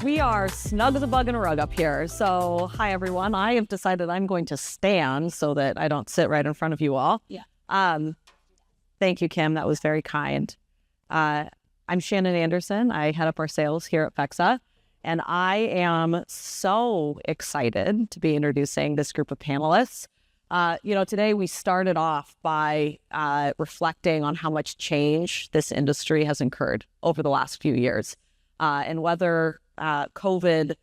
We are snug as a bug in a rug up here. So, hi everyone. I have decided I'm going to stand so that I don't sit right in front of you all. Yeah. Thank you, Kim. That was very kind. I'm Shannon Anderson. I head up our sales here at FEXA, and I am so excited to be introducing this group of panelists. Today we started off by reflecting on how much change this industry has incurred over the last few years, and whether COVID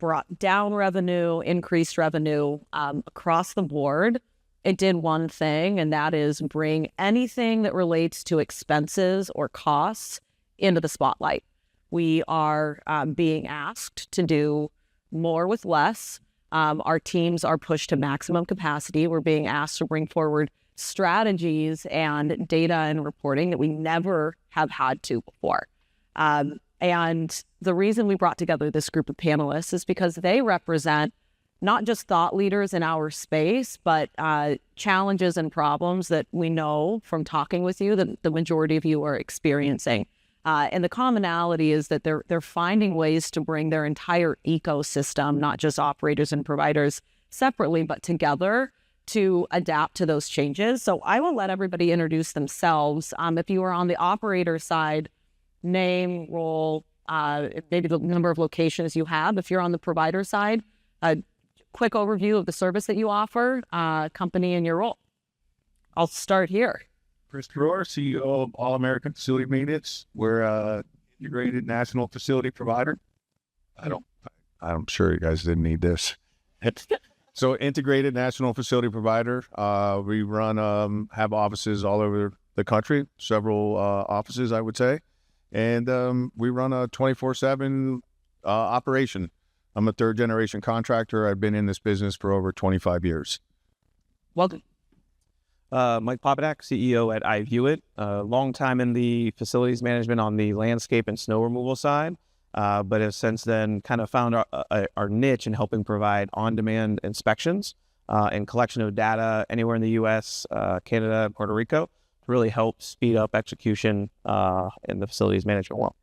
brought down revenue, increased revenue across the board. It did one thing, and that is bring anything that relates to expenses or costs into the spotlight. We are being asked to do more with less. Our teams are pushed to maximum capacity. We're being asked to bring forward strategies and data and reporting that we never have had to before. And the reason we brought together this group of panelists is because they represent not just thought leaders in our space, but challenges and problems that we know from talking with you that the majority of you are experiencing. And the commonality is that they're finding ways to bring their entire ecosystem, not just operators and providers separately, but together to adapt to those changes. So I will let everybody introduce themselves. If you are on the operator side, name, role, maybe the number of locations you have. If you're on the provider side, a quick overview of the service that you offer, company, and your role. I'll start here. Chris Brewer, CEO of All American Facility Maintenance. We're an integrated national facility provider. I'm sure you guys didn't need this. So integrated national facility provider. We run, have offices all over the country, several offices, I would say. And we run a 24/7 operation. I'm a third generation contractor. I've been in this business for over 25 years. Welcome. Mike Popadak, CEO at iVueit. Long time in the facilities management on the landscape and snow removal side, but have since then kind of found our niche in helping provide on-demand inspections and collection of data anywhere in the U.S., Canada, and Puerto Rico to really help speed up execution in the facilities management world.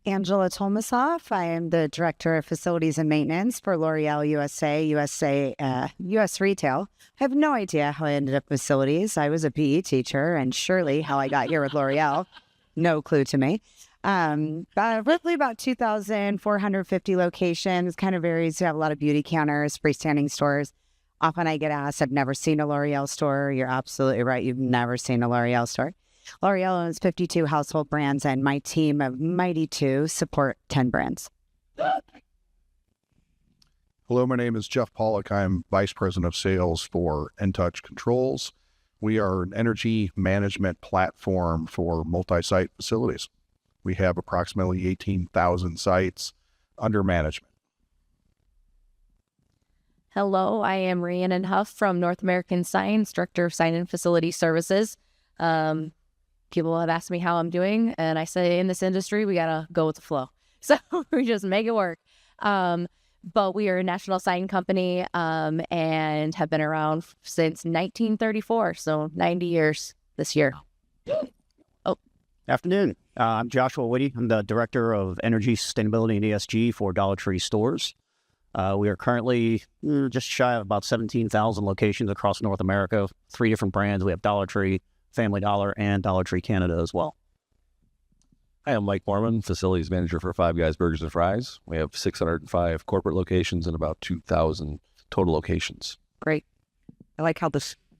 Angela Tolmasoff. I am the Director of Facilities and Maintenance for L'Oreal USA, US Retail. I have no idea how I ended up facilities. I was a PE teacher, and surely how I got here with L'Oreal, no clue to me. Roughly about 2,450 locations, kind of varies. We have a lot of beauty counters, freestanding stores. Often I get asked, I've never seen a L'Oreal store. You're absolutely right. You've never seen a L'Oreal store. L'Oreal owns 52 household brands, and my team of mighty two support 10 brands. Hello, my name is Jeff Pawlak. I'm Vice President of Sales for ENTOUCH Controls. We are an energy management platform for multi-site facilities. We have approximately 18,000 sites under management. Hello, I am Rhianon Huff from North American Signs, Director of Sign and Facility Services. People have asked me how I'm doing, and I say in this industry, we got to go with the flow. So we just make it work. But we are a national sign company and have been around since 1934, so 90 years this year. Oh. Afternoon. I'm Joshua Witte. I'm the Director of Energy, Sustainability, and ESG for Dollar Tree Stores. We are currently just shy of about 17,000 locations across North America, 3 different brands. We have Dollar Tree, Family Dollar, and Dollar Tree Canada as well. Hi, I'm Mike Morman, Facilities Manager for Five Guys Burgers and Fries. We have 605 corporate locations and about 2,000 total locations. Great. I like how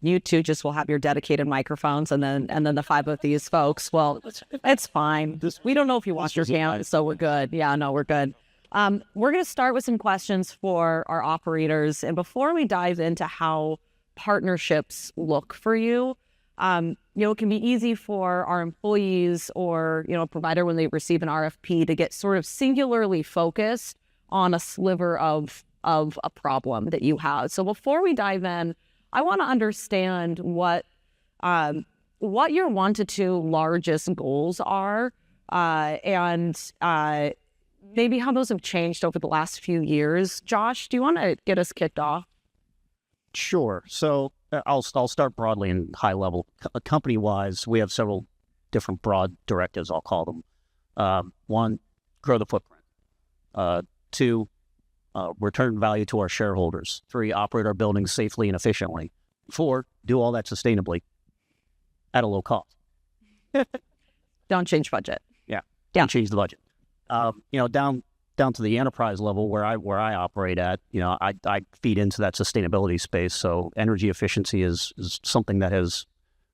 you two just will have your dedicated microphones, and then the 5 of these folks. Well, it's fine. We don't know if you wash your hands, so we're good. Yeah, no, we're good. We're going to start with some questions for our operators. And before we dive into how partnerships look for you, it can be easy for our employees or, a provider when they receive an RFP to get sort of singularly focused on a sliver of a problem that you have. So before we dive in, I want to understand what your 1 to 2 largest goals are, and maybe how those have changed over the last few years. Josh, do you want to get us kicked off? Sure. So I'll start broadly and high level. Company-wise, we have several different broad directives, I'll call them. One, grow the footprint. 2, return value to our shareholders. 3, operate our buildings safely and efficiently. 4, do all that sustainably at a low cost. Don't change budget. Yeah. Yeah. Change the budget. Down to the enterprise level where I operate at, I feed into that sustainability space. So energy efficiency is something that has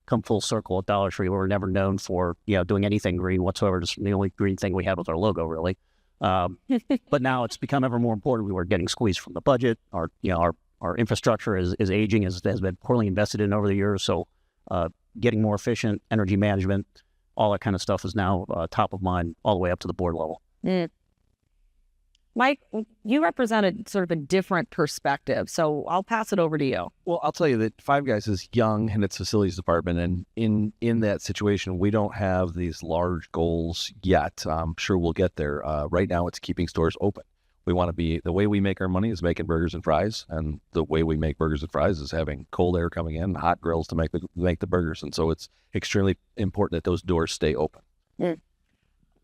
come full circle at Dollar Tree. We're never known for doing anything green whatsoever. Just the only green thing we had was our logo, really. But now it's become ever more important. We were getting squeezed from the budget. Our infrastructure is aging, has been poorly invested in over the years. So getting more efficient, energy management, all that kind of stuff is now top of mind all the way up to the board level. Mike, you represented sort of a different perspective, so I'll pass it over to you. Well, I'll tell you that Five Guys is young in its facilities department, and in that situation, we don't have these large goals yet. I'm sure we'll get there. Right now, it's keeping stores open. We want to be, the way we make our money is making burgers and fries, and the way we make burgers and fries is having cold air coming in, hot grills to make the burgers, and so it's extremely important that those doors stay open.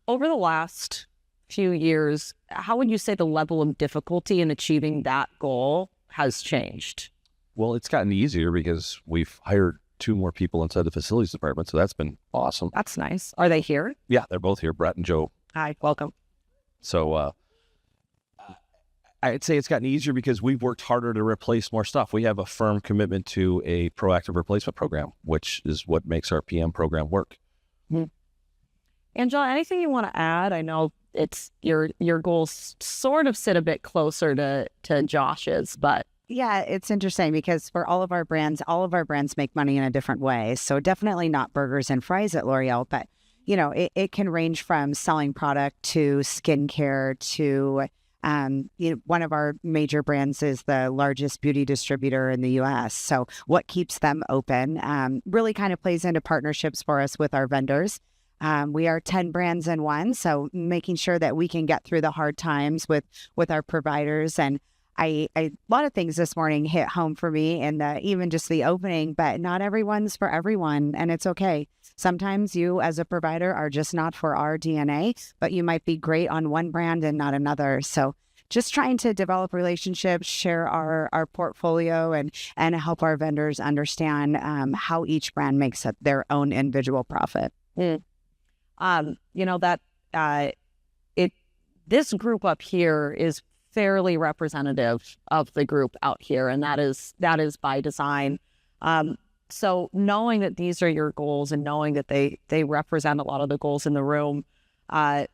Over the last few years, how would you say the level of difficulty in achieving that goal has changed? Well, it's gotten easier because we've hired 2 more people inside the facilities department, so that's been awesome. That's nice. Are they here? Yeah, they're both here, Brett and Joe. Hi, welcome. So I'd say it's gotten easier because we've worked harder to replace more stuff. We have a firm commitment to a proactive replacement program, which is what makes our PM program work. Angela, anything you want to add? I know it's your goals sort of sit a bit closer to Josh's, but Yeah, it's interesting because for all of our brands make money in a different way. So definitely not burgers and fries at L'Oreal, but it can range from selling product to skincare to one of our major brands is the largest beauty distributor in the U.S. So what keeps them open really kind of plays into partnerships for us with our vendors. We are 10 brands in one, so making sure that we can get through the hard times with our providers. And a lot of things this morning hit home for me, and even just the opening, but not everyone's for everyone, and it's okay. Sometimes you as a provider are just not for our DNA, but you might be great on one brand and not another. So just trying to develop relationships, share our portfolio, and help our vendors understand how each brand makes up their own individual profit. This group up here is fairly representative of the group out here, and that is by design. So knowing that these are your goals and knowing that they represent a lot of the goals in the room, I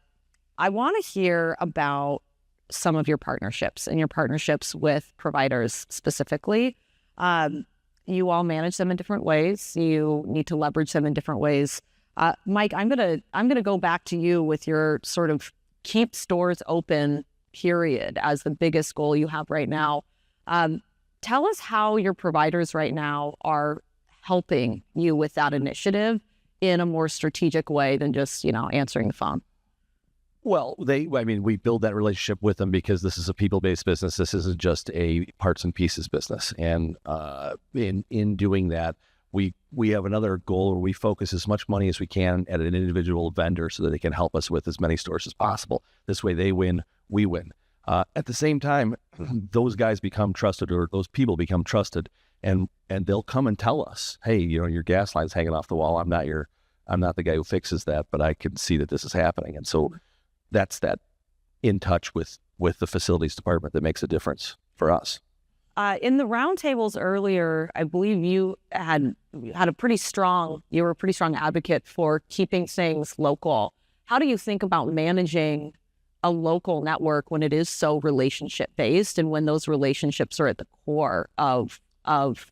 want to hear about some of your partnerships and your partnerships with providers specifically. You all manage them in different ways. You need to leverage them in different ways. Mike, I'm gonna go back to you with your sort of keep stores open period as the biggest goal you have right now. Tell us how your providers right now are helping you with that initiative in a more strategic way than just answering the phone. Well, we build that relationship with them because this is a people-based business. This isn't just a parts and pieces business. And in doing that, we have another goal where we focus as much money as we can at an individual vendor so that they can help us with as many stores as possible. This way they win, we win. At the same time, those guys become trusted, or those people become trusted, and they'll come and tell us, hey, your gas line's hanging off the wall. I'm not the guy who fixes that, but I can see that this is happening. And so that's that in touch with the facilities department that makes a difference for us. In the roundtables earlier, I believe you were a pretty strong advocate for keeping things local. How do you think about managing a local network when it is so relationship based and when those relationships are at the core of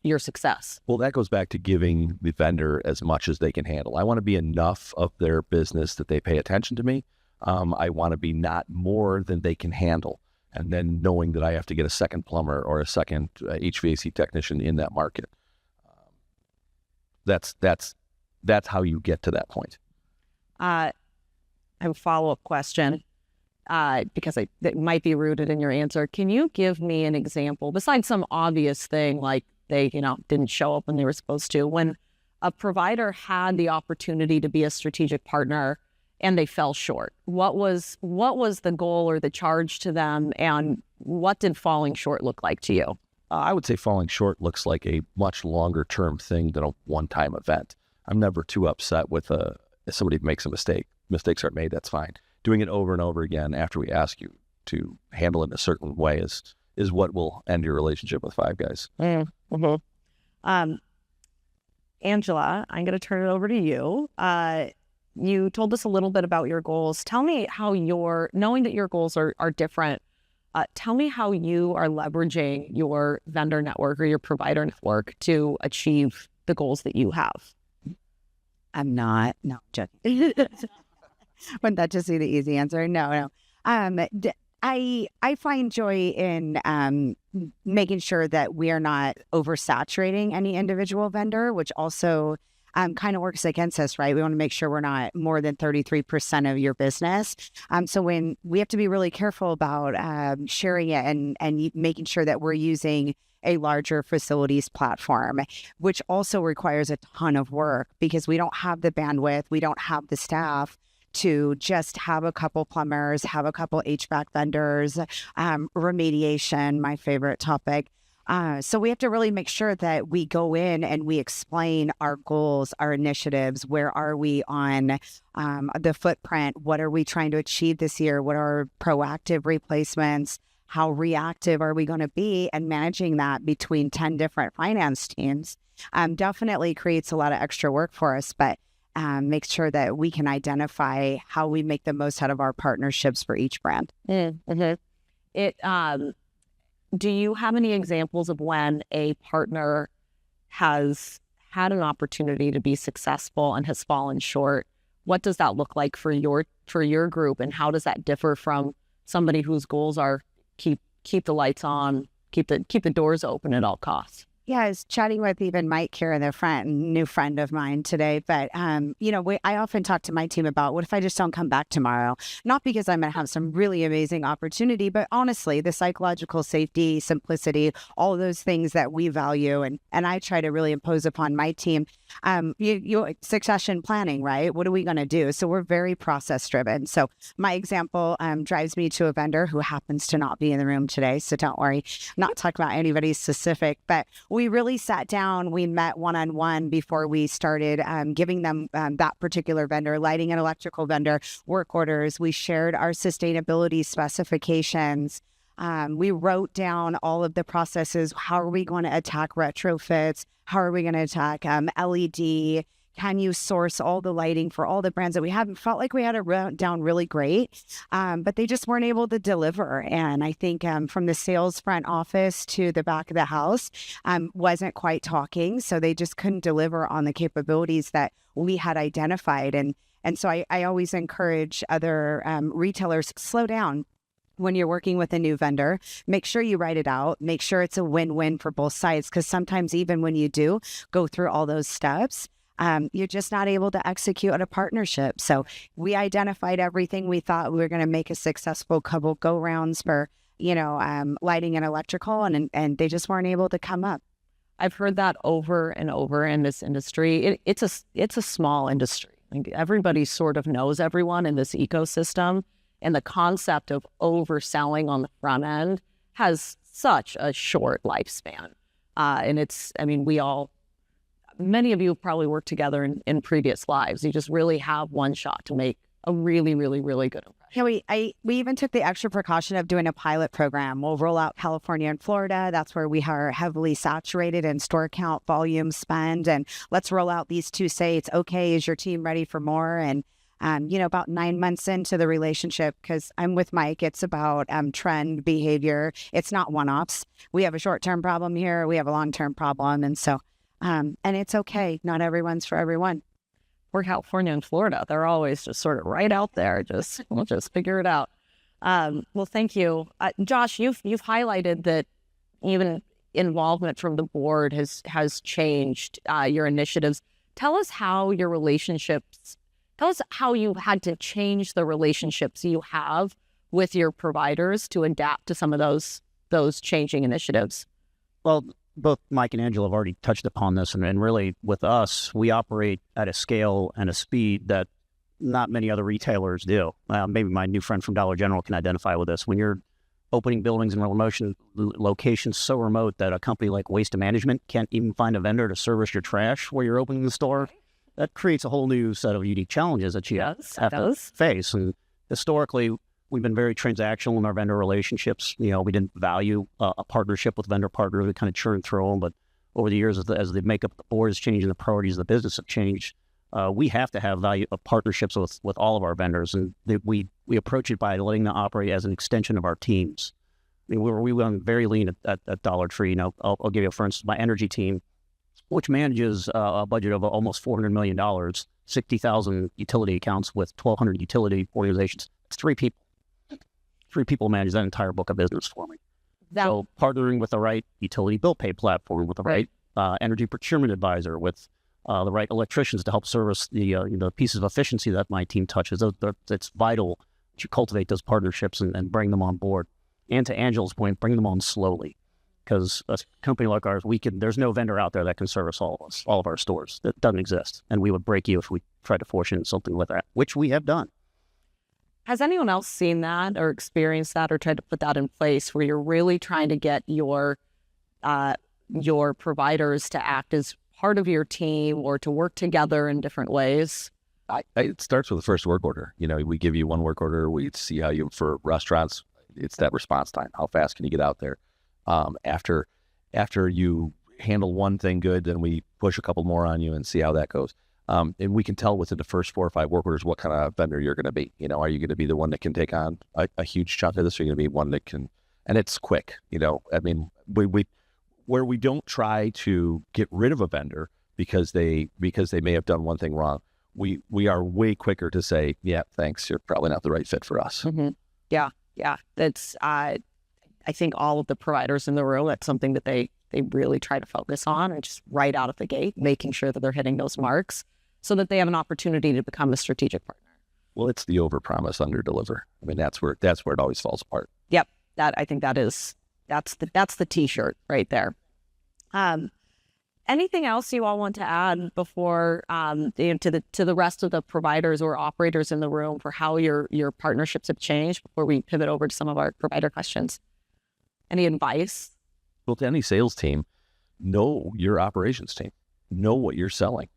your success? Well, that goes back to giving the vendor as much as they can handle. I want to be enough of their business that they pay attention to me. I want to be not more than they can handle. And then knowing that I have to get a second plumber or a second HVAC technician in that market. That's how you get to that point. I have a follow-up question because it might be rooted in your answer. Can you give me an example, besides some obvious thing like they didn't show up when they were supposed to, when a provider had the opportunity to be a strategic partner and they fell short. What was the goal or the charge to them, and what did falling short look like to you? I would say falling short looks like a much longer term thing than a one-time event. I'm never too upset with if somebody makes a mistake. Mistakes are made, that's fine. Doing it over and over again after we ask you to handle it in a certain way is what will end your relationship with Five Guys. Angela, I'm going to turn it over to you. You told us a little bit about your goals. Tell me how knowing that your goals are different, tell me how you are leveraging your vendor network or your provider network to achieve the goals that you have. I'm not. No, joking. Wouldn't that just be the easy answer? No. I find joy in making sure that we are not oversaturating any individual vendor, which also kind of works against us, right? We want to make sure we're not more than 33% of your business. So when we have to be really careful about sharing it and making sure that we're using a larger facilities platform, which also requires a ton of work because we don't have the bandwidth, we don't have the staff to just have a couple plumbers, have a couple HVAC vendors, remediation, my favorite topic. So we have to really make sure that we go in and we explain our goals, our initiatives. Where are we on the footprint? What are we trying to achieve this year? What are proactive replacements? How reactive are we going to be? And managing that between 10 different finance teams definitely creates a lot of extra work for us, but make sure that we can identify how we make the most out of our partnerships for each brand. Do you have any examples of when a partner has had an opportunity to be successful and has fallen short? What does that look like for your group, and how does that differ from somebody whose goals are keep the lights on, keep the doors open at all costs? Yeah, I was chatting with even Mike here in the front, a new friend of mine today. But, I often talk to my team about what if I just don't come back tomorrow? Not because I'm going to have some really amazing opportunity, but honestly, the psychological safety, simplicity, all those things that we value. And I try to really impose upon my team, succession planning, right? What are we going to do? So we're very process driven. So my example drives me to a vendor who happens to not be in the room today. So don't worry, I'm not talking about anybody specific, but we really sat down, we met one-on-one before we started giving them that particular vendor, lighting and electrical vendor, work orders. We shared our sustainability specifications. We wrote down all of the processes. How are we going to attack retrofits? How are we going to attack LED? Can you source all the lighting for all the brands that we have? And felt like we had it down really great, but they just weren't able to deliver. And I think from the sales front office to the back of the house wasn't quite talking. So they just couldn't deliver on the capabilities that we had identified. And so I always encourage other retailers, slow down. When you're working with a new vendor, make sure you write it out, make sure it's a win-win for both sides. Because sometimes even when you do go through all those steps, you're just not able to execute on a partnership. So we identified everything. We thought we were going to make a successful couple go-rounds for, lighting and electrical, and they just weren't able to come up. I've heard that over and over in this industry. It's a small industry. Like everybody sort of knows everyone in this ecosystem, and the concept of overselling on the front end has such a short lifespan. Many of you have probably worked together in previous lives. You just really have one shot to make a really, really, really good impression. Yeah, we even took the extra precaution of doing a pilot program. We'll roll out California and Florida. That's where we are heavily saturated in store count, volume, spend. And let's roll out these two states. Okay, is your team ready for more? And about 9 months into the relationship, because I'm with Mike, it's about trend behavior. It's not one-offs. We have a short-term problem here. We have a long-term problem. And so, and it's okay. Not everyone's for everyone. We're California and Florida. They're always just sort of right out there. We'll just figure it out. Well, thank you. Josh, you've highlighted that even involvement from the board has changed your initiatives. Tell us how you've had to change the relationships you have with your providers to adapt to some of those changing initiatives. Well, both Mike and Angela have already touched upon this, and really with us, we operate at a scale and a speed that not many other retailers do. Maybe my new friend from Dollar General can identify with this. When you're opening buildings in locations so remote that a company like Waste Management can't even find a vendor to service your trash where you're opening the store, that creates a whole new set of unique challenges that you have to face. And historically, we've been very transactional in our vendor relationships. We didn't value a partnership with vendor partners. We kind of churned through them. But over the years, as the makeup of the board has changed and the priorities of the business have changed, we have to have value of partnerships with all of our vendors. And we approach it by letting them operate as an extension of our teams. I mean, we went very lean at Dollar Tree. I'll give you, for instance, my energy team, which manages a budget of almost $400 million, 60,000 utility accounts with 1,200 utility organizations. It's 3 people. 3 people manage that entire book of business for me. So partnering with the right utility bill pay platform, with the right energy procurement advisor, with the right electricians to help service the pieces of efficiency that my team touches. It's vital that you cultivate those partnerships and bring them on board. And to Angela's point, bring them on slowly. Because a company like ours, there's no vendor out there that can service all of us, all of our stores. That doesn't exist. And we would break you if we tried to force you into something like that, which we have done. Has anyone else seen that or experienced that or tried to put that in place where you're really trying to get your providers to act as part of your team or to work together in different ways? It starts with the first work order. We give you one work order. We see how for restaurants, it's that response time. How fast can you get out there? After you handle one thing good, then we push a couple more on you and see how that goes. And we can tell within the first 4 or 5 work orders what kind of vendor you're going to be. Are you going to be the one that can take on a huge chunk of this? Or are you going to be one that can, and it's quick. I mean, where we don't try to get rid of a vendor because they may have done one thing wrong. We are way quicker to say, yeah, thanks, you're probably not the right fit for us. Mm-hmm. Yeah. That's I think all of the providers in the room, that's something that they really try to focus on, and just right out of the gate, making sure that they're hitting those marks so that they have an opportunity to become a strategic partner. Well, it's the overpromise, underdeliver. I mean, that's where it always falls apart. Yep. I think that's the T-shirt right there. Anything else you all want to add before to the rest of the providers or operators in the room for how your partnerships have changed before we pivot over to some of our provider questions? Any advice? Well, to any sales team, know your operations team. Know what you're selling.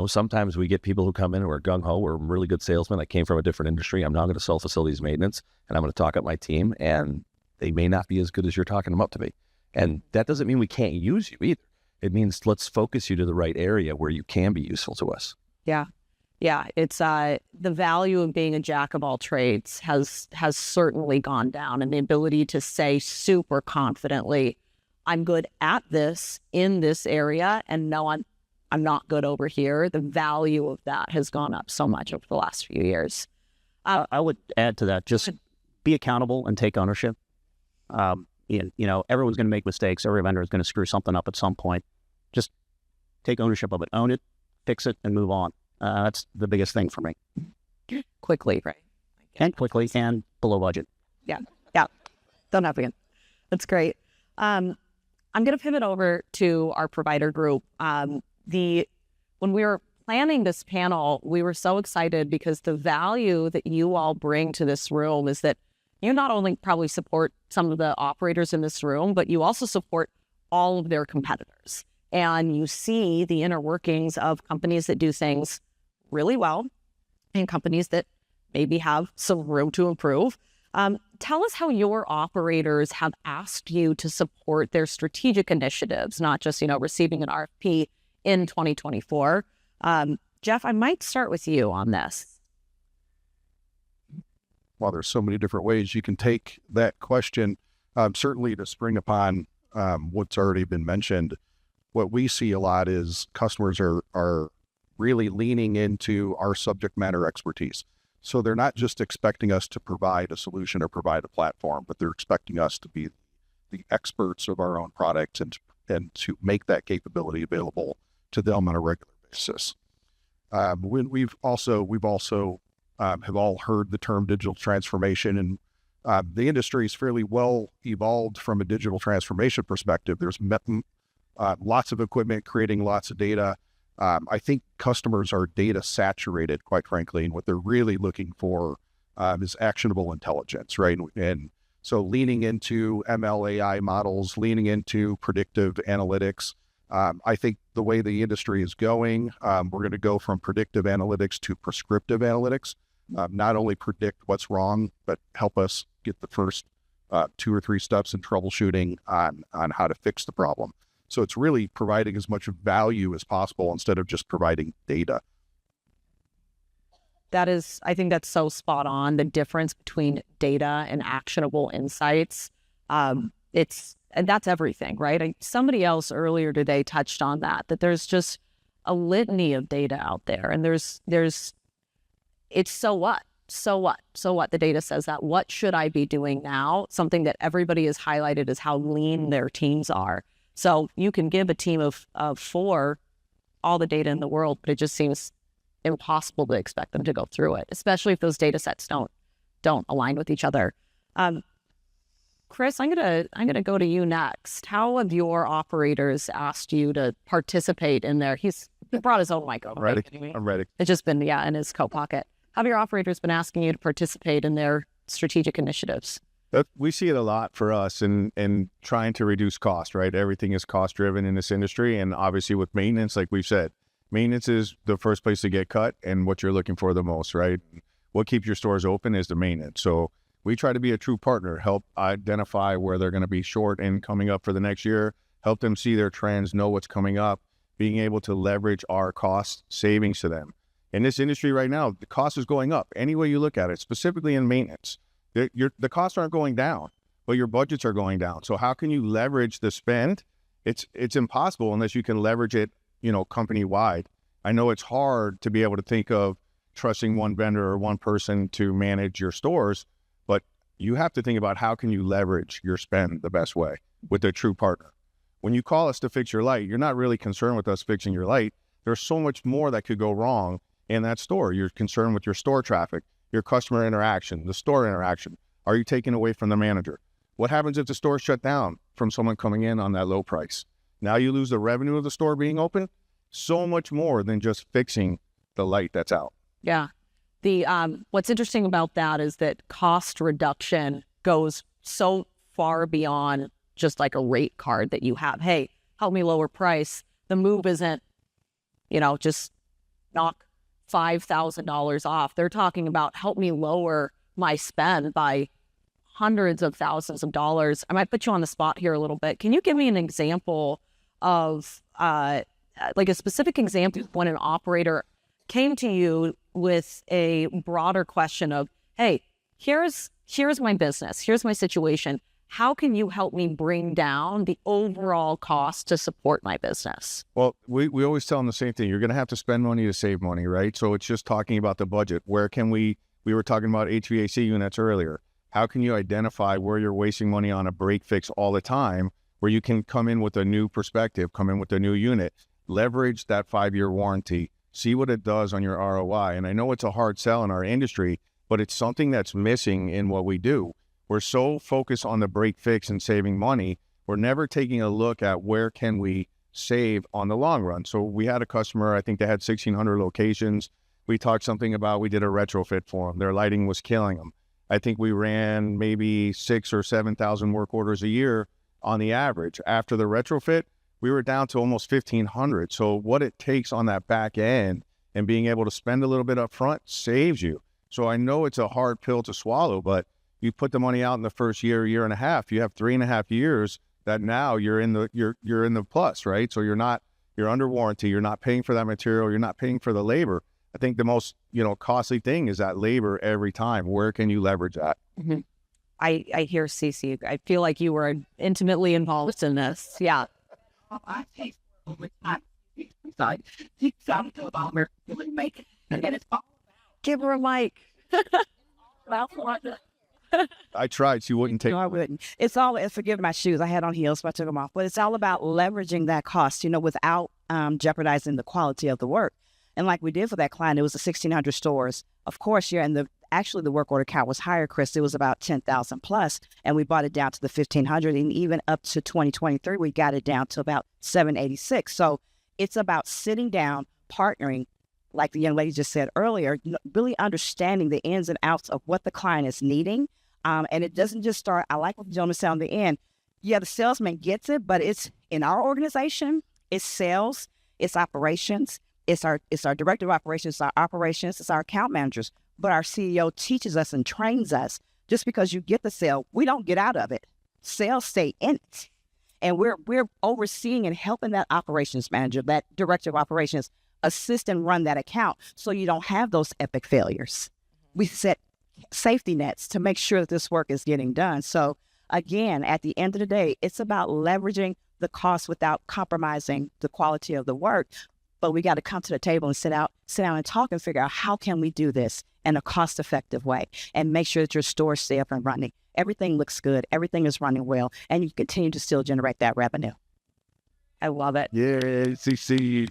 Sometimes we get people who come in who are gung-ho, or really good salesmen. I came from a different industry. I'm now going to sell facilities maintenance, and I'm going to talk up my team, and they may not be as good as you're talking them up to be. And that doesn't mean we can't use you either. It means let's focus you to the right area where you can be useful to us. Yeah. It's the value of being a jack of all trades has certainly gone down, and the ability to say super confidently, I'm good at this in this area, and no, I'm not good over here. The value of that has gone up so much over the last few years. I would add to that, just be accountable and take ownership. Everyone's going to make mistakes. Every vendor is going to screw something up at some point. Just take ownership of it, own it, fix it, and move on. That's the biggest thing for me. Quickly, right? And quickly, and below budget. Yeah. Don't have again. That's great. I'm going to pivot over to our provider group. When we were planning this panel, we were so excited because the value that you all bring to this room is that you not only probably support some of the operators in this room, but you also support all of their competitors. And you see the inner workings of companies that do things really well and companies that maybe have some room to improve. Tell us how your operators have asked you to support their strategic initiatives, not just, receiving an RFP in 2024. Jeff, I might start with you on this. Well, there's so many different ways you can take that question. Certainly to spring upon what's already been mentioned, what we see a lot is customers are really leaning into our subject matter expertise. So they're not just expecting us to provide a solution or provide a platform, but they're expecting us to be the experts of our own product and to make that capability available to them on a regular basis. We've also have all heard the term digital transformation, and the industry is fairly well evolved from a digital transformation perspective. There's lots of equipment creating lots of data. I think customers are data saturated, quite frankly, and what they're really looking for is actionable intelligence, right? And so leaning into ML/AI models, leaning into predictive analytics. I think the way the industry is going, we're going to go from predictive analytics to prescriptive analytics. Not only predict what's wrong, but help us get the first 2 or 3 steps in troubleshooting on how to fix the problem. So it's really providing as much value as possible instead of just providing data. I think that's so spot on. The difference between data and actionable insights. And that's everything, right? Somebody else earlier today touched on that there's just a litany of data out there, and it's so what? So what? The data says that. What should I be doing now? Something that everybody has highlighted is how lean their teams are. So you can give a team of 4 all the data in the world, but it just seems impossible to expect them to go through it, especially if those data sets don't align with each other. Chris, I'm gonna go to you next. How have your operators asked you to participate in there? He brought his own mic over. Ready? Right? I'm ready. It's just been in his coat pocket. How have your operators been asking you to participate in their strategic initiatives? We see it a lot for us in trying to reduce cost, right? Everything is cost driven in this industry. And obviously with maintenance, like we've said, maintenance is the first place to get cut and what you're looking for the most, right? What keeps your stores open is the maintenance. So we try to be a true partner, help identify where they're going to be short and coming up for the next year, help them see their trends, know what's coming up, being able to leverage our cost savings to them. In this industry right now, the cost is going up any way you look at it, specifically in maintenance. The costs aren't going down, but your budgets are going down. So how can you leverage the spend? It's impossible unless you can leverage it, company wide. I know it's hard to be able to think of trusting one vendor or one person to manage your stores, but you have to think about how can you leverage your spend the best way with a true partner. When you call us to fix your light, you're not really concerned with us fixing your light. There's so much more that could go wrong in that store. You're concerned with your store traffic, your customer interaction, the store interaction. Are you taking away from the manager? What happens if the store shut down from someone coming in on that low price? Now you lose the revenue of the store being open. So much more than just fixing the light that's out. Yeah. What's interesting about that is that cost reduction goes so far beyond just like a rate card that you have. Hey, help me lower price. The move isn't, just knock $5,000 off. They're talking about help me lower my spend by hundreds of thousands of dollars. I might put you on the spot here a little bit. Can you give me an example of like a specific example of when an operator came to you with a broader question of, hey, here's my business, here's my situation. How can you help me bring down the overall cost to support my business? Well, we always tell them the same thing. You're going to have to spend money to save money, right? So it's just talking about the budget. Where can we were talking about HVAC units earlier. How can you identify where you're wasting money on a break fix all the time, where you can come in with a new perspective, come in with a new unit, leverage that 5-year warranty, see what it does on your ROI. And I know it's a hard sell in our industry, but it's something that's missing in what we do. We're so focused on the break fix and saving money, we're never taking a look at where can we save on the long run. So we had a customer, I think they had 1,600 locations. We talked something about, we did a retrofit for them. Their lighting was killing them. I think we ran maybe 6,000 or 7,000 work orders a year on the average. After the retrofit, we were down to almost 1,500. So what it takes on that back end and being able to spend a little bit up front saves you. So I know it's a hard pill to swallow, but you put the money out in the first year and a half, you have 3.5 years that now you're in the plus, right? So you're under warranty, you're not paying for that material, you're not paying for the labor. I think the most, costly thing is that labor every time. Where can you leverage that? Mm-hmm. I hear Cece. I feel like you were intimately involved in this. Yeah. Give her a mic. I tried. She wouldn't take. No, I wouldn't. It's all, forgive my shoes. I had on heels, so I took them off. But it's all about leveraging that cost, without jeopardizing the quality of the work. And like we did for that client, it was 1,600 stores. Of course, actually the work order count was higher, Chris. It was about 10,000 plus, and we brought it down to the 1,500, and even up to 2023, we got it down to about 786. So It's about sitting down, partnering, like the young lady just said earlier, really understanding the ins and outs of what the client is needing. And it doesn't just start, I like what the gentleman said on the end. Yeah, the salesman gets it, but it's in our organization, it's sales, it's operations, it's our director of operations, it's our operations, it's our account managers. But our CEO teaches us and trains us. Just because you get the sale, we don't get out of it. Sales stay in it. And we're overseeing and helping that operations manager, that director of operations, assist and run that account so you don't have those epic failures. We set safety nets to make sure that this work is getting done. So again, at the end of the day, it's about leveraging the cost without compromising the quality of the work. But we got to come to the table and sit down and talk and figure out how can we do this in a cost-effective way and make sure that your stores stay up and running. Everything looks good. Everything is running well, and you continue to still generate that revenue. I love it. Yeah, CC,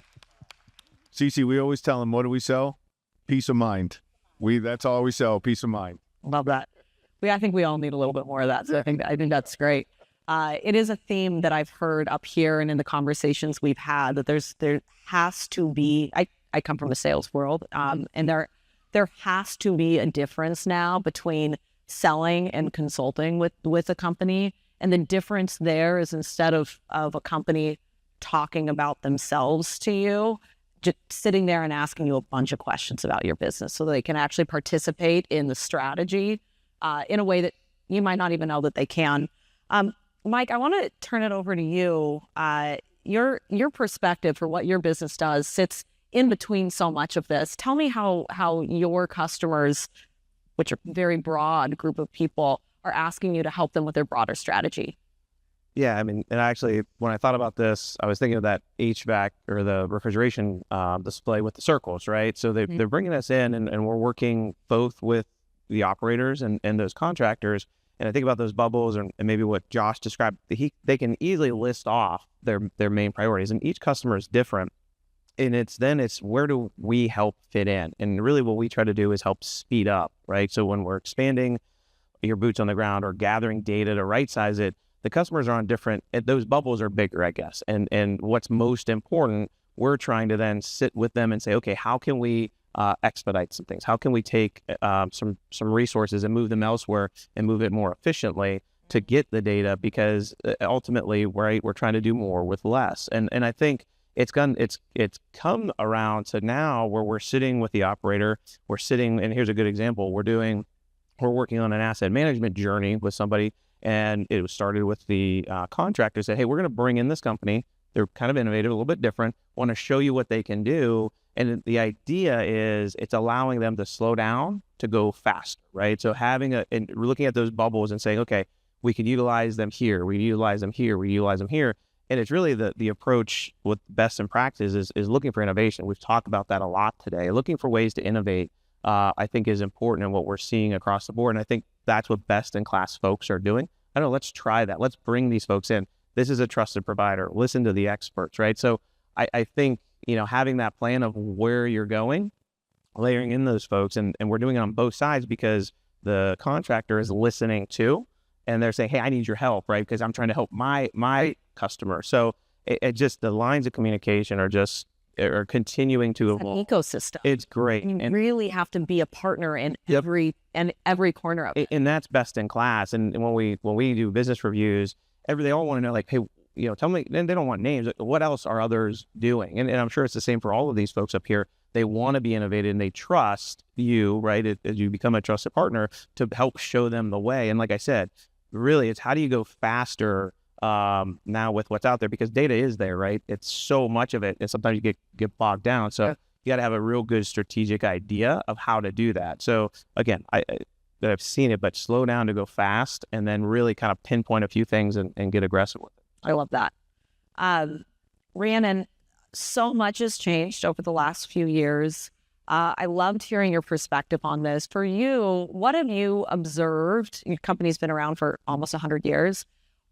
we always tell them, what do we sell? Peace of mind. That's all we sell, peace of mind. Love that. I think we all need a little bit more of that. So I think that's great. It is a theme that I've heard up here and in the conversations we've had that there has to be, I come from the sales world, and there has to be a difference now between selling and consulting with a company. And the difference there is instead of a company talking about themselves to you, just sitting there and asking you a bunch of questions about your business so they can actually participate in the strategy in a way that you might not even know that they can. Mike, I want to turn it over to you. Your perspective for what your business does sits in between so much of this. Tell me how your customers, which are a very broad group of people, are asking you to help them with their broader strategy. Yeah, I mean, and actually, when I thought about this, I was thinking of that HVAC or the refrigeration display with the circles, right? So they're bringing us in, and we're working both with the operators and those contractors. And I think about those bubbles and maybe what Josh described. They can easily list off their main priorities, and each customer is different. And it's where do we help fit in? And really what we try to do is help speed up, right? So when we're expanding your boots on the ground or gathering data to right size it, the customers are on different, those bubbles are bigger, I guess. And what's most important, we're trying to then sit with them and say, okay, how can we expedite some things? How can we take some resources and move them elsewhere and move it more efficiently to get the data? Because ultimately, right, we're trying to do more with less. And I think it's come around to now where we're sitting with the operator. We're sitting, and here's a good example. We're working on an asset management journey with somebody, and it was started with the contractor. Said, hey, we're going to bring in this company. They're kind of innovative, a little bit different. Want to show you what they can do. And the idea is it's allowing them to slow down to go faster, right? So and looking at those bubbles and saying, okay, we can utilize them here, we utilize them here, we utilize them here. And it's really the approach with best in practice is looking for innovation. We've talked about that a lot today. Looking for ways to innovate, I think, is important in what we're seeing across the board. And I think that's what best in class folks are doing. I don't know, let's try that. Let's bring these folks in. This is a trusted provider. Listen to the experts, right? So I think, having that plan of where you're going, layering in those folks, and we're doing it on both sides because the contractor is listening too, and they're saying, hey, I need your help, right? Because I'm trying to help my customer. So it just, the lines of communication are continuing to evolve. An ecosystem. It's great. You really have to be a partner in every corner of it. And that's best in class. And when we do business reviews, they all want to know, like, hey, tell me, and they don't want names. What else are others doing? And I'm sure it's the same for all of these folks up here. They want to be innovative and they trust you, right? As you become a trusted partner to help show them the way. And like I said, really, it's how do you go faster now with what's out there? Because data is there, right? It's so much of it. And sometimes you get bogged down. So you got to have a real good strategic idea of how to do that. So again, I've seen it, but slow down to go fast and then really kind of pinpoint a few things and get aggressive with it. I love that. Rhianon, so much has changed over the last few years. I loved hearing your perspective on this. For you, what have you observed? Your company's been around for almost 100 years.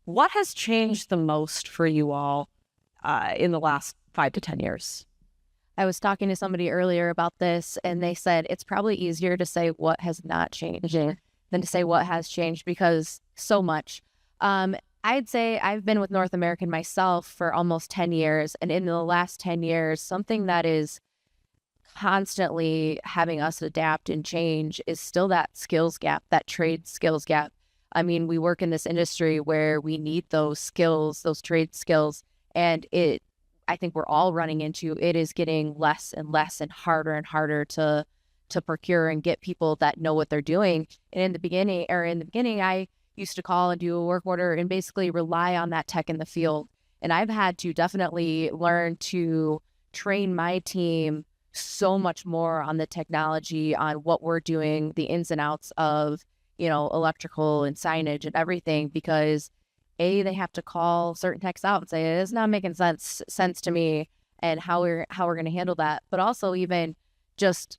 What has changed the most for you all in the last 5 to 10 years? I was talking to somebody earlier about this, and they said it's probably easier to say what has not changed than to say what has changed because so much. I'd say I've been with North American myself for almost 10 years. And in the last 10 years, something that is constantly having us adapt and change is still that skills gap, that trade skills gap. I mean, we work in this industry where we need those skills, those trade skills. And I think we're all running into it is getting less and less and harder to procure and get people that know what they're doing. And in the beginning, I used to call and do a work order and basically rely on that tech in the field. And I've had to definitely learn to train my team so much more on the technology, on what we're doing, the ins and outs of, electrical and signage and everything, because they have to call certain techs out and say, it's not making sense to me, and how we're going to handle that. But also even just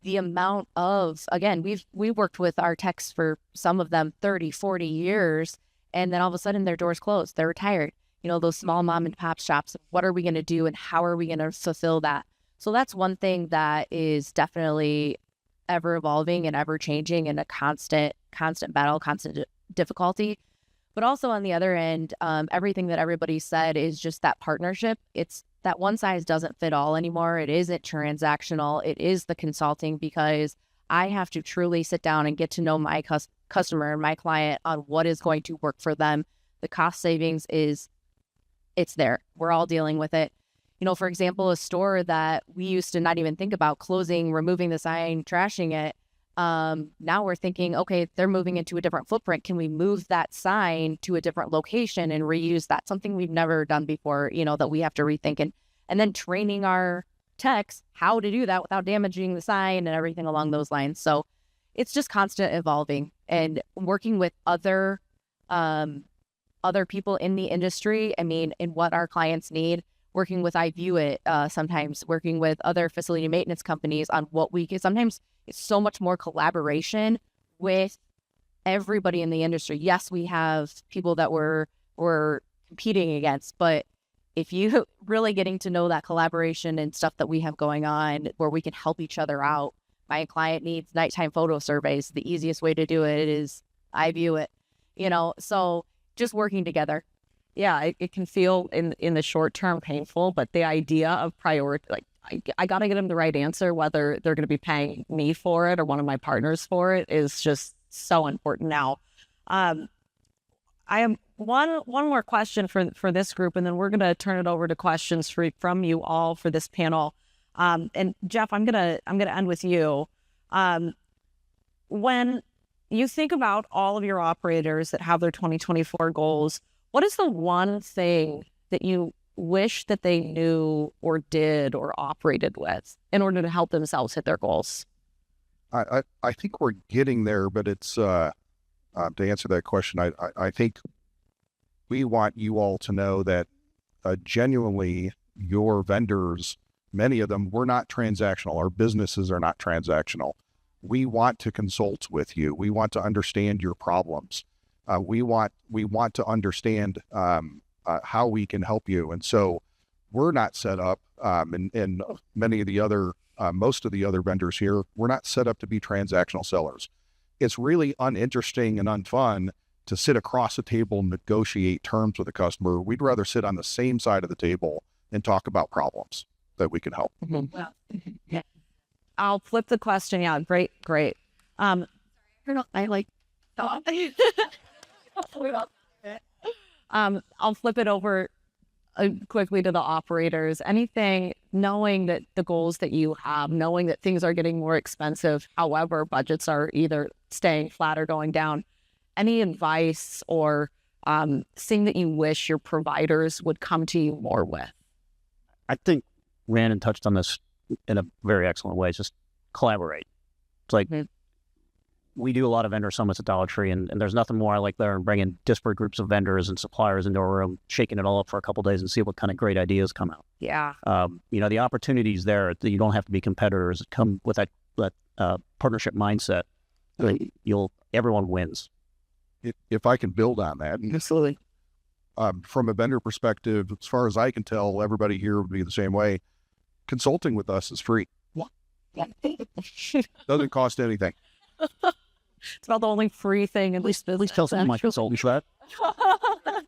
the amount of, again, we've worked with our techs for some of them 30, 40 years, and then all of a sudden their doors closed, they're retired. Those small mom and pop shops, what are we going to do and how are we going to fulfill that? So that's one thing that is definitely ever evolving and ever changing, and a constant battle, constant difficulty. But also on the other end, everything that everybody said is just that partnership. It's that one size doesn't fit all anymore. It isn't transactional. It is the consulting, because I have to truly sit down and get to know my customer and my client on what is going to work for them. The cost savings it's there. We're all dealing with it. For example, a store that we used to not even think about closing, removing the sign, trashing it. Now we're thinking, okay, they're moving into a different footprint. Can we move that sign to a different location and reuse that? Something we've never done before, that we have to rethink, and then training our techs how to do that without damaging the sign and everything along those lines. So it's just constant evolving, and working with other people in the industry. I mean, in what our clients need. Working with iVueit, sometimes working with other facility maintenance companies on what we can. Sometimes it's so much more collaboration with everybody in the industry. Yes, we have people that we're competing against, but if you really getting to know that collaboration and stuff that we have going on where we can help each other out. My client needs nighttime photo surveys. The easiest way to do it is iVueit, so just working together. Yeah, it can feel in the short term painful, but the idea of priority, like I got to get them the right answer, whether they're going to be paying me for it or one of my partners for it, is just so important now. I have one more question for this group, and then we're going to turn it over to questions from you all for this panel. And Jeff, I'm gonna end with you. When you think about all of your operators that have their 2024 goals, what is the one thing that you wish that they knew or did or operated with in order to help themselves hit their goals? I think we're getting there, but it's to answer that question, I think we want you all to know that genuinely your vendors, many of them, we're not transactional. Our businesses are not transactional. We want to consult with you. We want to understand your problems. We want to understand how we can help you. And so we're not set up, and many of the other, most of the other vendors here, we're not set up to be transactional sellers. It's really uninteresting and unfun to sit across the table and negotiate terms with a customer. We'd rather sit on the same side of the table and talk about problems that we can help. Mm-hmm. Well, yeah. I'll flip the question. Yeah, great. I like. I'll flip it over quickly to the operators. Anything, knowing that the goals that you have, knowing that things are getting more expensive, however, budgets are either staying flat or going down, any advice or thing that you wish your providers would come to you more with? I think Rhianon touched on this in a very excellent way. It's just collaborate. It's like we do a lot of vendor summits at Dollar Tree, and there's nothing more I like there than bringing disparate groups of vendors and suppliers into a room, shaking it all up for a couple of days and see what kind of great ideas come out. Yeah. The opportunities there, you don't have to be competitors. Come with that partnership mindset. Everyone wins. If I can build on that. Absolutely. From a vendor perspective, as far as I can tell, everybody here would be the same way. Consulting with us is free. Doesn't cost anything. It's about the only free thing, at least tell some of my consultants that.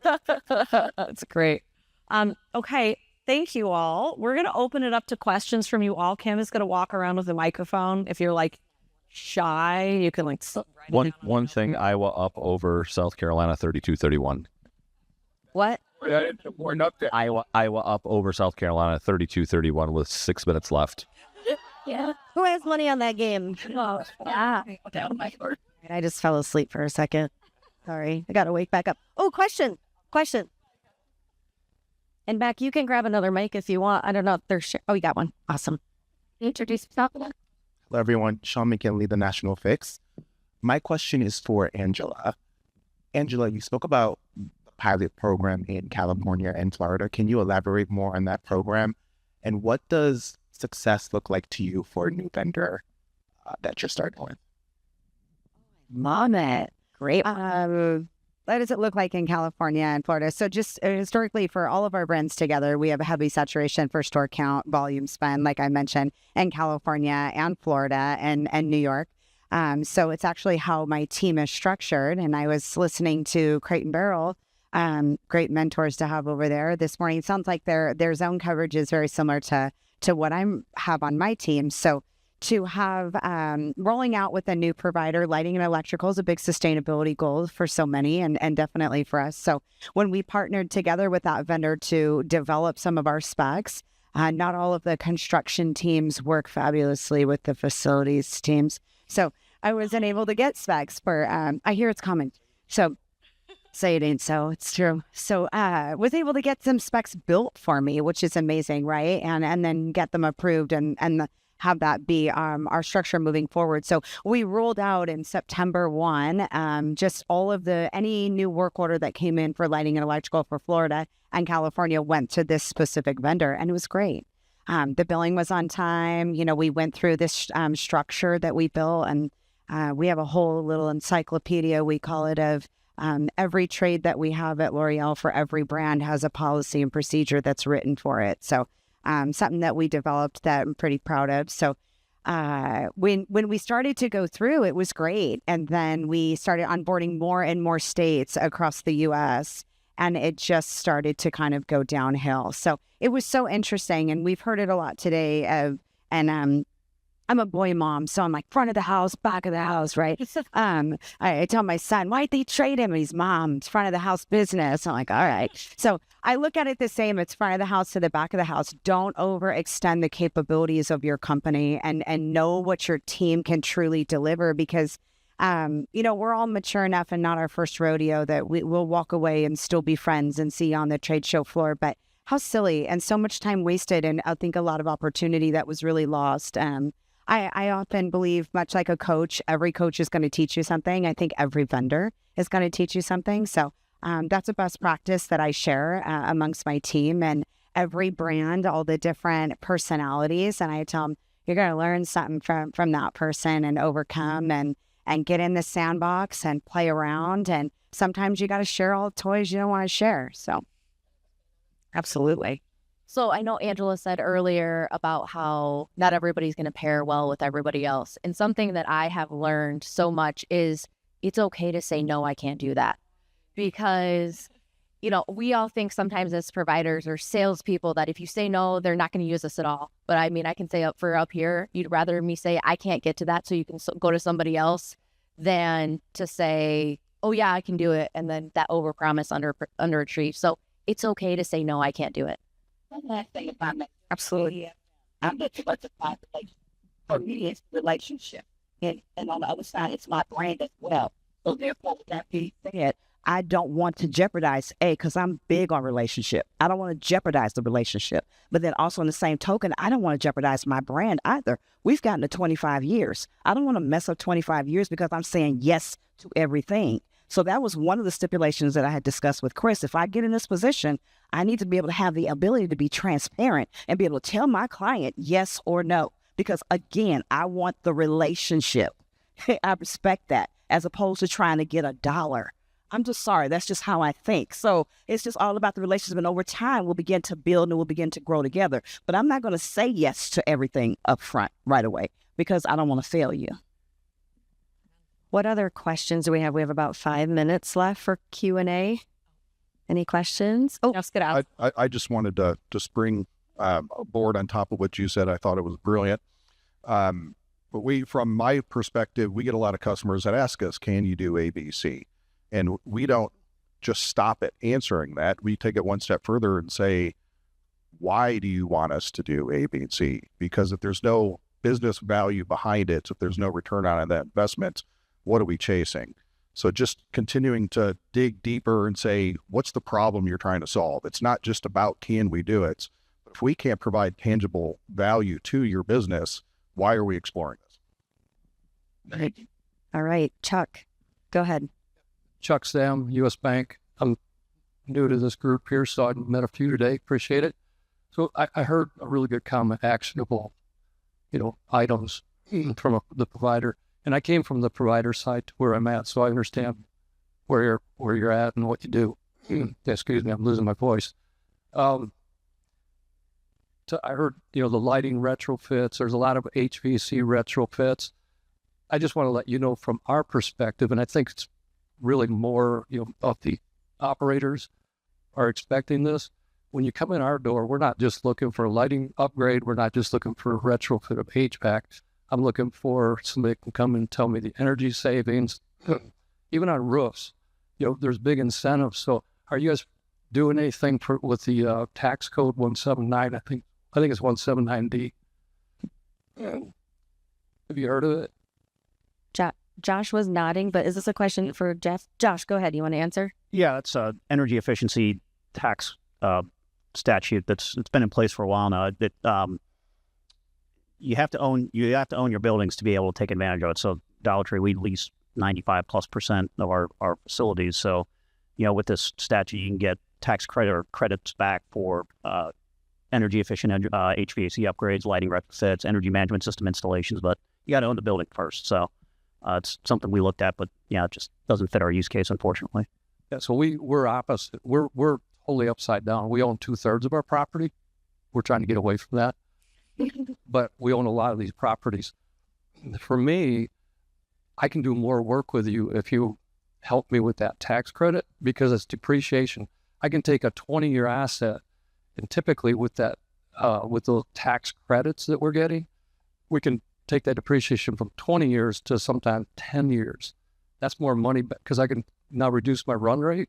That's great. Okay. Thank you all. We're going to open it up to questions from you all. Kim is going to walk around with a microphone. If you're like shy, you can like write it down. One thing, Iowa up over South Carolina 32-31. What? We're up there. Iowa up over South Carolina 32-31 with 6 minutes left. Yeah. Who has money on that game? Oh, yeah. I just fell asleep for a second. Sorry. I got to wake back up. Oh, question. And Beck, you can grab another mic if you want. I don't know if there's... Oh, you got one. Awesome. Introduce yourself. Hello, everyone. Sean McKinley, the National Fix. My question is for Angela. Angela, you spoke about the pilot program in California and Florida. Can you elaborate more on that program? And what does success look like to you for a new vendor that you're starting with? Love it. Great. What does it look like in California and Florida? So just historically for all of our brands together, we have a heavy saturation for store count, volume spend, like I mentioned, in California and Florida and New York. So it's actually how my team is structured. And I was listening to Crate and Barrel, great mentors to have over there this morning. It sounds like their zone coverage is very similar to what I have on my team. So to have rolling out with a new provider, lighting and electrical is a big sustainability goal for so many and definitely for us. So when we partnered together with that vendor to develop some of our specs, not all of the construction teams work fabulously with the facilities teams. So I wasn't able to get specs for, I hear it's coming. So say it ain't so, it's true. So was able to get some specs built for me, which is amazing, right? And then get them approved and have that be our structure moving forward. So we rolled out in September 1, just all of any new work order that came in for lighting and electrical for Florida and California went to this specific vendor, and it was great. The billing was on time. You know, we went through this structure that we built, and we have a whole little encyclopedia, we call it, of every trade that we have at L'Oreal for every brand has a policy and procedure that's written for it. So something that we developed that I'm pretty proud of. So when we started to go through, it was great. And then we started onboarding more and more states across the U.S., and it just started to kind of go downhill. So it was so interesting. And we've heard it a lot today. I'm a boy mom, so I'm like front of the house, back of the house, right? I tell my son, why'd they trade him? He's mom, it's front of the house business. I'm like, all right. So I look at it the same. It's front of the house to the back of the house. Don't overextend the capabilities of your company and know what your team can truly deliver because, we're all mature enough and not our first rodeo that we'll walk away and still be friends and see you on the trade show floor. But how silly and so much time wasted. And I think a lot of opportunity that was really lost. I often believe, much like a coach, every coach is going to teach you something. I think every vendor is going to teach you something. So that's a best practice that I share amongst my team and every brand, all the different personalities. And I tell them, you're going to learn something from that person and overcome and get in the sandbox and play around. And sometimes you got to share all the toys you don't want to share. So absolutely. So I know Angela said earlier about how not everybody's going to pair well with everybody else. And something that I have learned so much is it's okay to say, no, I can't do that. Because, we all think sometimes as providers or salespeople that if you say no, they're not going to use us at all. But I mean, I can say up here, you'd rather me say, I can't get to that so you can go to somebody else than to say, oh yeah, I can do it. And then that overpromise underachieve. So it's okay to say, no, I can't do it. One last thing about me. Absolutely. I'm not too much about relationship. For me, it's relationship. And on the other side, it's my brand as well. So therefore, with that being said, I don't want to jeopardize, because I'm big on relationship. I don't want to jeopardize the relationship. But then also in the same token, I don't want to jeopardize my brand either. We've gotten to 25 years. I don't want to mess up 25 years because I'm saying yes to everything. So that was one of the stipulations that I had discussed with Chris. If I get in this position, I need to be able to have the ability to be transparent and be able to tell my client yes or no. Because again, I want the relationship. I respect that as opposed to trying to get $1. I'm just sorry. That's just how I think. So it's just all about the relationship. And over time, we'll begin to build and we'll begin to grow together. But I'm not going to say yes to everything up front right away because I don't want to fail you. What other questions do we have? We have about 5 minutes left for Q&A. Any questions? Oh, Just get out. I just wanted to bring a board on top of what you said. I thought it was brilliant. But from my perspective, we get a lot of customers that ask us, can you do A, B, C? And we don't just stop at answering that. We take it one step further and say, why do you want us to do A, B, and C? Because if there's no business value behind it, if there's no return on that investment, what are we chasing? So just continuing to dig deeper and say, what's the problem you're trying to solve? It's not just about can we do it, but if we can't provide tangible value to your business, why are we exploring this? all right. Chuck, go ahead. Chuck Sam, U.S. Bank. I'm new to this group here, so I met a few today. Appreciate it. So I heard a really good comment, actionable, items from the provider. And I came from the provider side to where I'm at, so I understand where you're at and what you do. Excuse me, I'm losing my voice. So I heard, the lighting retrofits. There's a lot of HVAC retrofits. I just want to let you know from our perspective, and I think it's really more, of the operators are expecting this. When you come in our door, we're not just looking for a lighting upgrade. We're not just looking for a retrofit of HVAC. I'm looking for somebody that can come and tell me the energy savings, even on roofs. There's big incentives. So are you guys doing anything with the tax code 179? I think it's 179D. Have you heard of it? Josh was nodding, but is this a question for Jeff? Josh, go ahead. You want to answer? Yeah, it's a energy efficiency tax statute it's been in place for a while now. You have to own your buildings to be able to take advantage of it. So Dollar Tree, we lease 95+% of our facilities. So, with this statute, you can get tax credits back for energy efficient HVAC upgrades, lighting retrofits, energy management system installations. But you got to own the building first. So it's something we looked at, but it just doesn't fit our use case, unfortunately. Yeah. So we're opposite. We're totally upside down. We own 2/3 of our property. We're trying to get away from that. But we own a lot of these properties. For me, I can do more work with you if you help me with that tax credit because it's depreciation. I can take a 20-year asset, and typically with that, with the tax credits that we're getting, we can take that depreciation from 20 years to sometimes 10 years. That's more money because I can now reduce my run rate.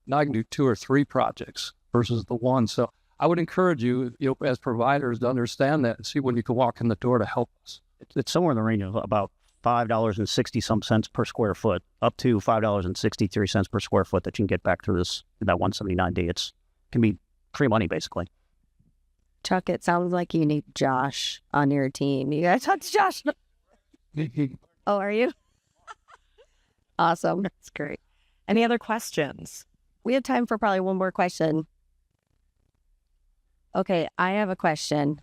Now I can do 2 or 3 projects versus the one. So I would encourage you, as providers, to understand that and see when you can walk in the door to help us. It's somewhere in the range of about $5.60 per square foot, up to $5.63 per square foot that you can get back through that 179D. It can be free money, basically. Chuck, it sounds like you need Josh on your team. You gotta talk to Josh. Oh, are you? Awesome. That's great. Any other questions? We have time for probably one more question. Okay, I have a question.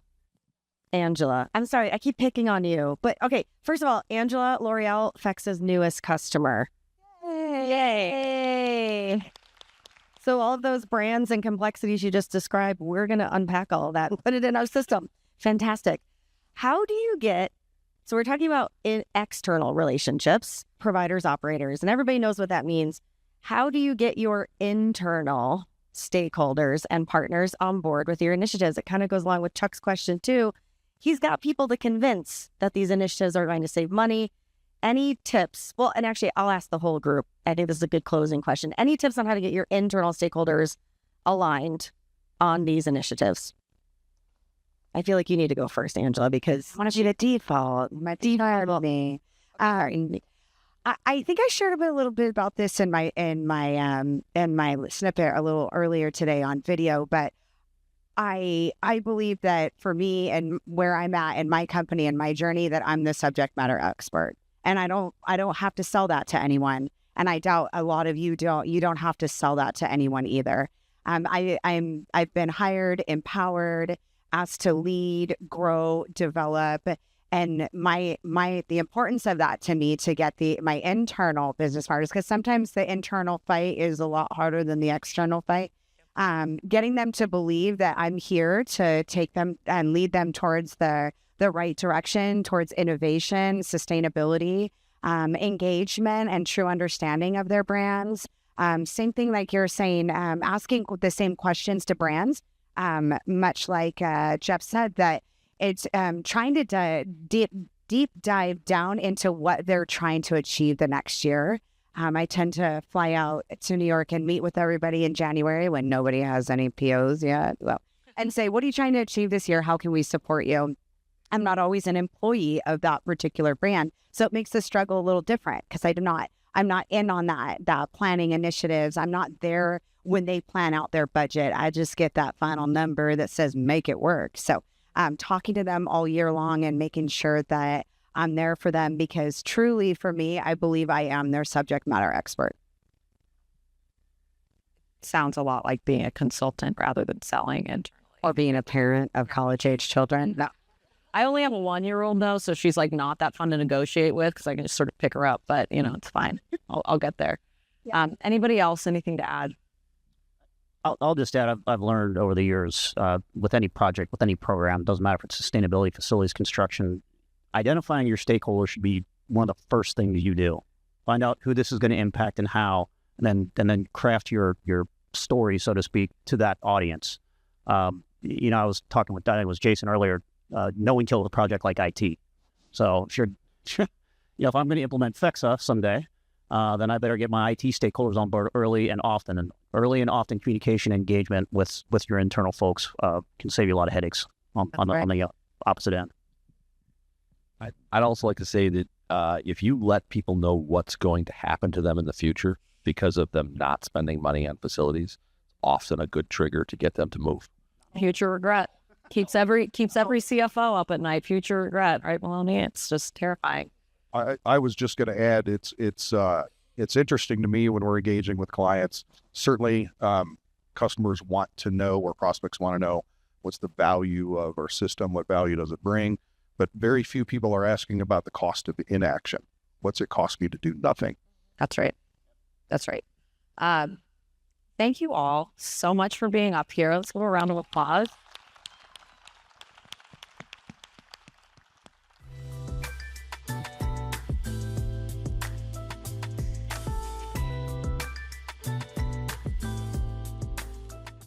Angela. I'm sorry, I keep picking on you. But okay, first of all, Angela, L'Oreal, FEXA's newest customer. Yay. So all of those brands and complexities you just described, we're going to unpack all of that and put it in our system. Fantastic. How do you get, so we're talking about external relationships, providers, operators, and everybody knows what that means. How do you get your internal stakeholders and partners on board with your initiatives? It kind of goes along with Chuck's question too. He's got people to convince that these initiatives are going to save money. Any tips? Well, and actually, I'll ask the whole group. I think this is a good closing question. Any tips on how to get your internal stakeholders aligned on these initiatives? I feel like you need to go first, Angela, because I want to be the default. My default me. I think I shared a little bit about this in my snippet a little earlier today on video, but I believe that for me and where I'm at in my company and my journey, that I'm the subject matter expert, and I don't have to sell that to anyone, and I doubt a lot of you don't. You don't have to sell that to anyone either. I've been hired, empowered, asked to lead, grow, develop. And the importance of that to me to get my internal business partners, because sometimes the internal fight is a lot harder than the external fight. Getting them to believe that I'm here to take them and lead them towards the right direction, towards innovation, sustainability, engagement, and true understanding of their brands. Same thing like you're saying, asking the same questions to brands, much like Jeff said, that it's trying to deep dive down into what they're trying to achieve the next year. I tend to fly out to New York and meet with everybody in January when nobody has any POs yet. Well, and say, what are you trying to achieve this year? How can we support you? I'm not always an employee of that particular brand. So it makes the struggle a little different because I'm not in on that planning initiatives. I'm not there when they plan out their budget. I just get that final number that says make it work. So I'm talking to them all year long and making sure that I'm there for them, because truly for me, I believe I am their subject matter expert. Sounds a lot like being a consultant rather than selling internally. Or being a parent of college-age children. No. I only have a 1-year-old though, so she's like not that fun to negotiate with because I can just sort of pick her up. But you know, it's fine. I'll get there. Yeah. Anybody else? Anything to add? I'll just add, I've learned over the years, with any project, with any program, doesn't matter if it's sustainability, facilities, construction, identifying your stakeholders should be one of the first things you do. Find out who this is going to impact and how, and then craft your story, so to speak, to that audience. I was talking with Jason earlier. No one kills a project like IT. So if if I'm going to implement FEXA someday, then I better get my IT stakeholders on board early and often. And early and often communication engagement with your internal folks can save you a lot of headaches on the opposite end. I'd also like to say that if you let people know what's going to happen to them in the future because of them not spending money on facilities, often a good trigger to get them to move. Future regret keeps every CFO up at night. Future regret, right, Maloney? It's just terrifying. I was just going to add, it's interesting to me when we're engaging with clients. Certainly, customers want to know, or prospects want to know, what's the value of our system, what value does it bring? But very few people are asking about the cost of inaction. What's it cost me to do nothing? That's right. That's right. Thank you all so much for being up here. Let's give a round of applause.